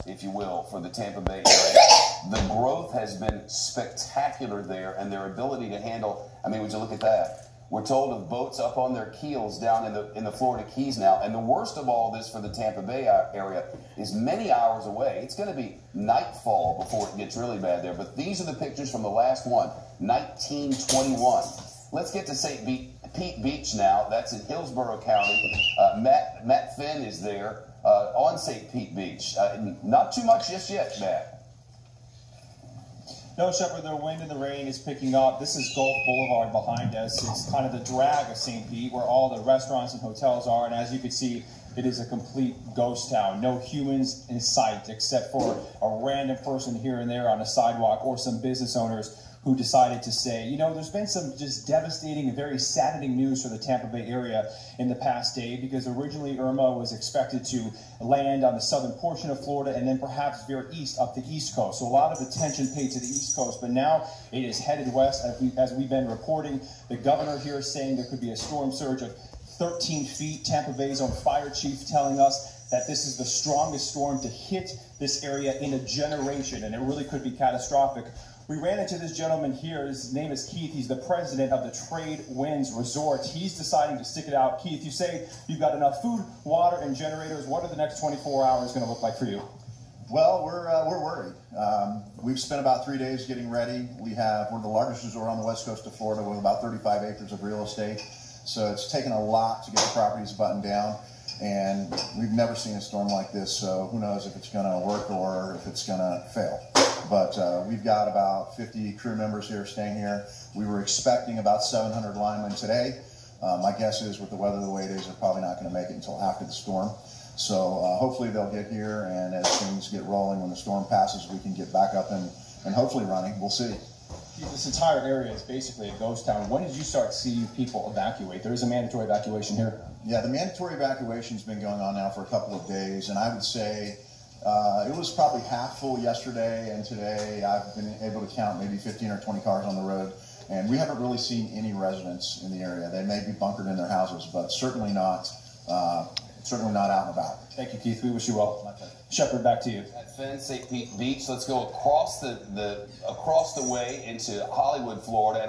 if you will, for the Tampa Bay area. The growth has been spectacular there, and their ability to handle, I mean, would you look at that? We're told of boats up on their keels down in the Florida Keys now. And the worst of all this for the Tampa Bay area is many hours away. It's going to be nightfall before it gets really bad there. But these are the pictures from the last one, 1921. Let's get to St. Pete Beach now. That's in Hillsborough County. Matt Finn is there on St. Pete Beach. Not too much just yet, Matt. No, Shepard, the wind and the rain is picking up. This is Gulf Boulevard behind us. It's kind of the drag of St. Pete, where all the restaurants and hotels are. And as you can see, it is a complete ghost town. No humans in sight except for a random person here and there on a sidewalk or some business owners who decided to say, you know, there's been some just devastating and very saddening news for the Tampa Bay area in the past day, because originally Irma was expected to land on the southern portion of Florida and then perhaps veer east up the East Coast. So a lot of attention paid to the East Coast, but now it is headed west as we've been reporting. The governor here is saying there could be a storm surge of 13 feet. Tampa Bay's own fire chief telling us that this is the strongest storm to hit this area in a generation, and it really could be catastrophic. We ran into this gentleman here. His name is Keith. He's the president of the Trade Winds Resort. He's deciding to stick it out. Keith, you say you've got enough food, water, and generators. What are the next 24 hours going to look like for you? Well, we're worried. We've spent about 3 days getting ready. We're the largest resort on the west coast of Florida with about 35 acres of real estate. So it's taken a lot to get the properties buttoned down. And we've never seen a storm like this, so who knows if it's going to work or if it's going to fail. But we've got about 50 crew members here staying here. We were expecting about 700 linemen today. My guess is with the weather the way it is, they're probably not going to make it until after the storm. So hopefully they'll get here, and as things get rolling, when the storm passes, we can get back up and hopefully running. We'll see. This entire area is basically a ghost town. When did you start seeing people evacuate? There is a mandatory evacuation here. Yeah, the mandatory evacuation's been going on now for a couple of days, and I would say it was probably half full yesterday, and today I've been able to count maybe 15 or 20 cars on the road, and we haven't really seen any residents in the area. They may be bunkered in their houses, but certainly not out and about. Thank you, Keith. We wish you well. Shepard, back to you. At Finn, St. Pete Beach. Let's go across the way into Hollywood, Florida.